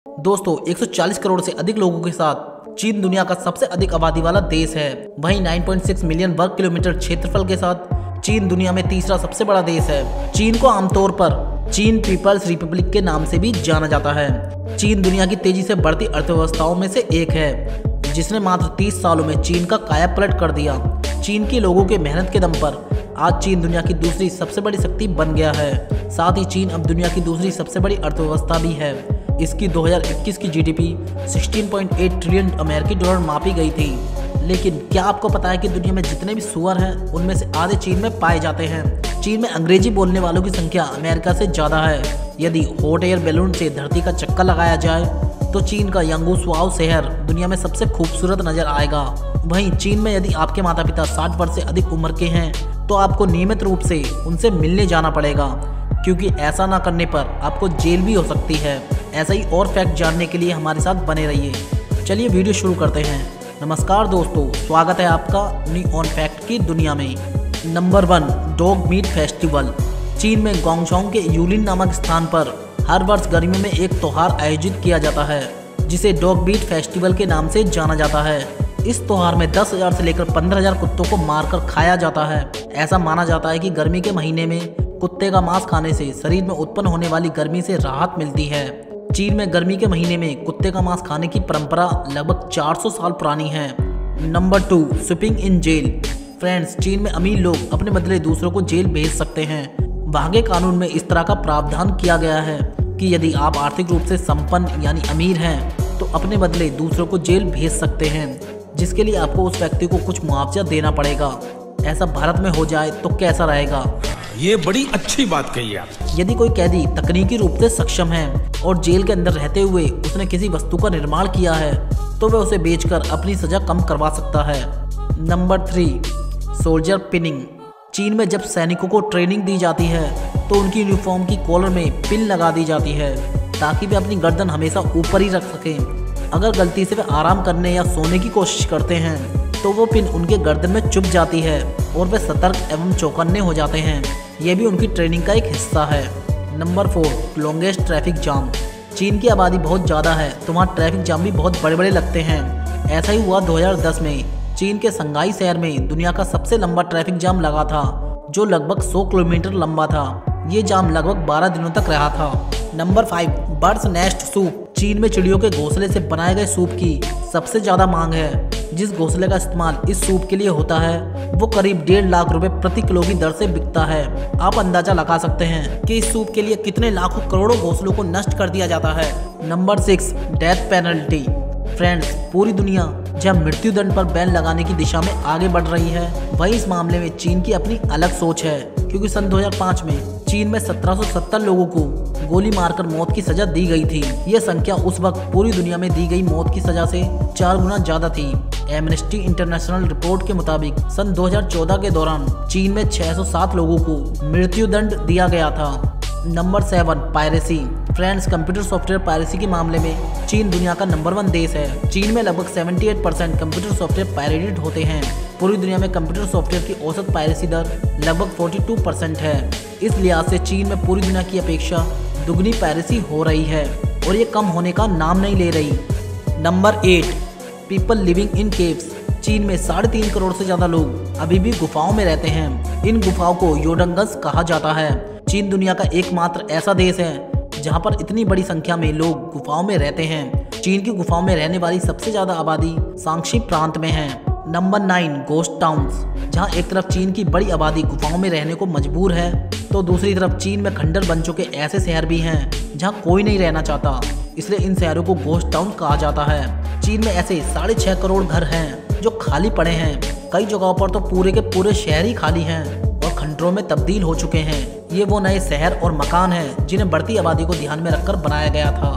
दोस्तों 140 करोड़ से अधिक लोगों के साथ चीन दुनिया का सबसे अधिक आबादी वाला देश है। वहीं 9.6 मिलियन वर्ग किलोमीटर क्षेत्रफल के साथ चीन दुनिया में तीसरा सबसे बड़ा देश है। चीन को आमतौर पर चीन पीपल्स रिपब्लिक के नाम से भी जाना जाता है। चीन दुनिया की तेजी से बढ़ती अर्थव्यवस्थाओं में से एक है, जिसने मात्र 30 सालों में चीन का कायापलट कर दिया। चीन के लोगों के मेहनत के दम पर आज चीन दुनिया की दूसरी सबसे बड़ी शक्ति बन गया है। साथ ही चीन अब दुनिया की दूसरी सबसे बड़ी अर्थव्यवस्था भी है। इसकी 2021 की जीडीपी 16.8 ट्रिलियन अमेरिकी डॉलर मापी गई थी। लेकिन क्या आपको पता है कि दुनिया में जितने भी सुअर हैं उनमें से आधे चीन में पाए जाते हैं। चीन में अंग्रेजी बोलने वालों की संख्या अमेरिका से ज़्यादा है। यदि हॉट एयर बैलून से धरती का चक्कर लगाया जाए तो चीन का यांगूसुआओ शहर दुनिया में सबसे खूबसूरत नजर आएगा। वहीं चीन में यदि आपके माता पिता 60 वर्ष से अधिक उम्र के हैं तो आपको नियमित रूप से उनसे मिलने जाना पड़ेगा, क्योंकि ऐसा ना करने पर आपको जेल भी हो सकती है। ऐसा ही और फैक्ट जानने के लिए हमारे साथ बने रहिए। चलिए वीडियो शुरू करते हैं। नमस्कार दोस्तों, स्वागत है आपका न्यू ऑन फैक्ट की दुनिया में। Number 1, dog meat festival. चीन में गोंगझोंग के यूलिन नामक स्थान पर हर वर्ष गर्मियों में एक त्योहार आयोजित किया जाता है, जिसे डॉग मीट फेस्टिवल के नाम से जाना जाता है। इस त्योहार में 10,000 से लेकर 15,000 कुत्तों को मारकर खाया जाता है। ऐसा माना जाता है कि गर्मी के महीने में कुत्ते का मांस खाने से शरीर में उत्पन्न होने वाली गर्मी से राहत मिलती है। चीन में गर्मी के महीने में कुत्ते का मांस खाने की परंपरा लगभग 400 साल पुरानी है। Number 2, sweeping in jail. Friends, चीन में अमीर लोग अपने बदले दूसरों को जेल भेज सकते हैं। भागे कानून में इस तरह का प्रावधान किया गया है कि यदि आप आर्थिक रूप से संपन्न यानी अमीर हैं तो अपने बदले दूसरों को जेल भेज सकते हैं, जिसके लिए आपको उस व्यक्ति को कुछ मुआवजा देना पड़ेगा। ऐसा भारत में हो जाए तो कैसा रहेगा? ये बड़ी अच्छी बात कही आप। यदि कोई कैदी तकनीकी रूप से सक्षम है और जेल के अंदर रहते हुए उसने किसी वस्तु का निर्माण किया है तो वह उसे बेचकर अपनी सजा कम करवा सकता है। Number 3, soldier pinning. चीन में जब सैनिकों को ट्रेनिंग दी जाती है तो उनकी यूनिफॉर्म की कॉलर में पिन लगा दी जाती है ताकि वे अपनी गर्दन हमेशा ऊपर ही रख सकें। अगर गलती से वे आराम करने या सोने की कोशिश करते हैं तो वो पिन उनके गर्दन में चुभ जाती है और वे सतर्क एवं चौकन्ने हो जाते हैं। यह भी उनकी ट्रेनिंग का एक हिस्सा है। Number 4, longest traffic jam. चीन की आबादी बहुत ज़्यादा है तो वहाँ ट्रैफिक जाम भी बहुत बड़े बड़े लगते हैं। ऐसा ही हुआ 2010 में चीन के संघाई शहर में दुनिया का सबसे लंबा ट्रैफिक जाम लगा था, जो लगभग 100 किलोमीटर लंबा था। ये जाम लगभग 12 दिनों तक रहा था। Number 5, birds nest soup. चीन में चिड़ियों के घोंसले से बनाए गए सूप की सबसे ज़्यादा मांग है। जिस घोंसले का इस्तेमाल इस सूप के लिए होता है वो करीब 1.5 लाख रुपए प्रति किलो की दर से बिकता है। आप अंदाजा लगा सकते हैं कि इस सूप के लिए कितने लाखों करोड़ों घोंसलों को नष्ट कर दिया जाता है। Number 6, death penalty. फ्रेंड्स, पूरी दुनिया जब मृत्यु दंड पर बैन लगाने की दिशा में आगे बढ़ रही है, वही इस मामले में चीन की अपनी अलग सोच है, क्योंकि सन 2005 में चीन में 1770 लोगों को गोली मारकर मौत की सजा दी गई थी। यह संख्या उस वक्त पूरी दुनिया में दी गई मौत की सजा से 4 गुना ज्यादा थी। एमनेस्टी इंटरनेशनल रिपोर्ट के मुताबिक सन 2014 के दौरान चीन में 607 लोगों को मृत्यु दंड दिया गया था। Number 7, piracy. Friends, computer software piracy के मामले में चीन दुनिया का नंबर 1 देश है। चीन में लगभग 78% कंप्यूटर सॉफ्टवेयर पायरेटेड होते हैं। पूरी दुनिया में कंप्यूटर सॉफ्टवेयर की औसत पायरेसी दर लगभग 42% है। इस लिहाज से चीन में पूरी दुनिया की अपेक्षा दुगनी पायरेसी हो रही है और ये कम होने का नाम नहीं ले रही। Number 8, people living in caves. चीन में 3.5 करोड़ से ज़्यादा लोग अभी भी गुफाओं में रहते हैं। इन गुफाओं को योडंगस कहा जाता है। चीन दुनिया का एकमात्र ऐसा देश है जहां पर इतनी बड़ी संख्या में लोग गुफाओं में रहते हैं। चीन की गुफाओं में रहने वाली सबसे ज़्यादा आबादी शांक्षी प्रांत में है। Number 9, ghost towns. जहां एक तरफ चीन की बड़ी आबादी गुफाओं में रहने को मजबूर है तो दूसरी तरफ चीन में खंडर बन चुके ऐसे शहर भी हैं जहां कोई नहीं रहना चाहता, इसलिए इन शहरों को गोस्ट टाउन कहा जाता है। चीन में ऐसे 6.5 करोड़ घर हैं जो खाली पड़े हैं। कई जगहों पर तो पूरे के पूरे शहर ही खाली हैं और खंडरों में तब्दील हो चुके हैं। ये वो नए शहर और मकान हैं जिन्हें बढ़ती आबादी को ध्यान में रखकर बनाया गया था।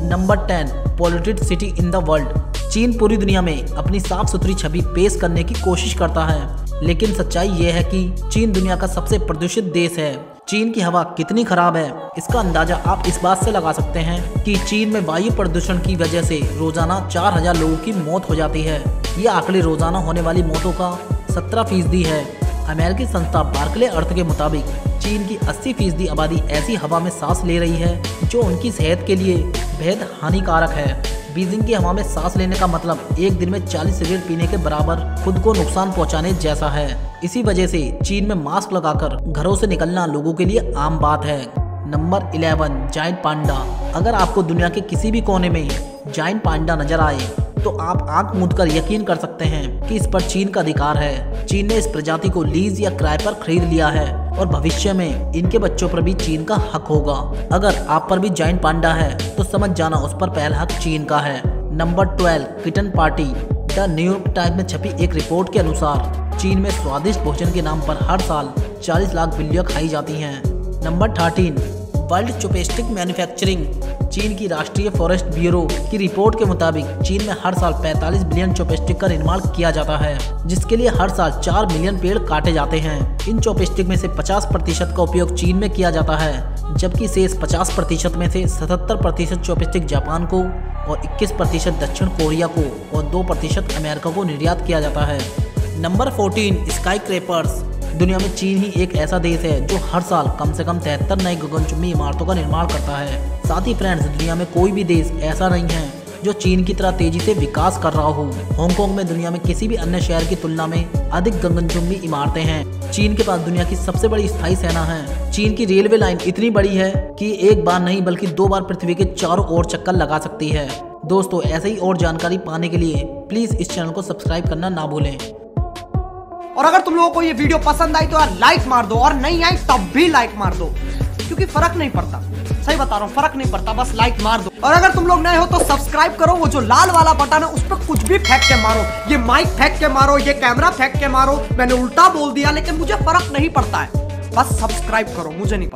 Number 10, polluted city in the world. चीन पूरी दुनिया में अपनी साफ सुथरी छवि पेश करने की कोशिश करता है, लेकिन सच्चाई ये है कि चीन दुनिया का सबसे प्रदूषित देश है। चीन की हवा कितनी खराब है इसका अंदाजा आप इस बात से लगा सकते हैं कि चीन में वायु प्रदूषण की वजह से रोजाना 4000 लोगों की मौत हो जाती है। ये आंकड़े रोजाना होने वाली मौतों का 17% है। अमेरिकी संस्था बार्कले अर्थ के मुताबिक चीन की 80% आबादी ऐसी हवा में सांस ले रही है जो उनकी सेहत के लिए बेहद हानिकारक है। बीजिंग की हवा में सांस लेने का मतलब एक दिन में 40 सिगरेट पीने के बराबर खुद को नुकसान पहुंचाने जैसा है। इसी वजह से चीन में मास्क लगाकर घरों से निकलना लोगों के लिए आम बात है। नंबर 11 जायंट पांडा। अगर आपको दुनिया के किसी भी कोने में जायंट पांडा नजर आए तो आप आंख मूंद कर यकीन कर सकते हैं कि इस पर चीन का अधिकार है। चीन ने इस प्रजाति को लीज या किराए पर खरीद लिया है और भविष्य में इनके बच्चों पर भी चीन का हक होगा। अगर आप पर भी जायंट पांडा है तो समझ जाना उस पर पहला हक चीन का है। Number 12 kitten party. The New York times में छपी एक रिपोर्ट के अनुसार चीन में स्वादिष्ट भोजन के नाम पर हर साल 40 लाख बिल्लियां खाई जाती हैं। Number 13 world chopstick manufacturing. चीन की राष्ट्रीय फॉरेस्ट ब्यूरो की रिपोर्ट के मुताबिक चीन में हर साल 45 बिलियन चॉपस्टिक का निर्माण किया जाता है, जिसके लिए हर साल 4 मिलियन पेड़ काटे जाते हैं। इन चॉपस्टिक में से 50% का उपयोग चीन में किया जाता है, जबकि शेष 50% में से 77% चॉपस्टिक जापान को और 21% दक्षिण कोरिया को और 2% अमेरिका को निर्यात किया जाता है। Number 14 skyscrapers. दुनिया में चीन ही एक ऐसा देश है जो हर साल कम से कम 73 नई गगनचुंबी इमारतों का निर्माण करता है। साथ ही फ्रेंड्स, दुनिया में कोई भी देश ऐसा नहीं है जो चीन की तरह तेजी से विकास कर रहा हो। हांगकांग में दुनिया में किसी भी अन्य शहर की तुलना में अधिक गगनचुंबी इमारतें हैं। चीन के पास दुनिया की सबसे बड़ी स्थायी सेना है। चीन की रेलवे लाइन इतनी बड़ी है कि एक बार नहीं बल्कि 2 बार पृथ्वी के चारों ओर चक्कर लगा सकती है। दोस्तों, ऐसे ही और जानकारी पाने के लिए प्लीज इस चैनल को सब्सक्राइब करना ना भूलें। और अगर तुम लोगों को ये वीडियो पसंद आई तो यार लाइक मार दो, और नहीं आई तब भी लाइक मार दो, क्योंकि फर्क नहीं पड़ता। सही बता रहा हूँ, फर्क नहीं पड़ता, बस लाइक मार दो। और अगर तुम लोग नए हो तो सब्सक्राइब करो। वो जो लाल वाला बटन है उस पर कुछ भी फेंक के मारो, ये माइक फेंक के मारो, ये कैमरा फेंक के मारो। मैंने उल्टा बोल दिया लेकिन मुझे फर्क नहीं पड़ता है, बस सब्सक्राइब करो, मुझे नहीं पता।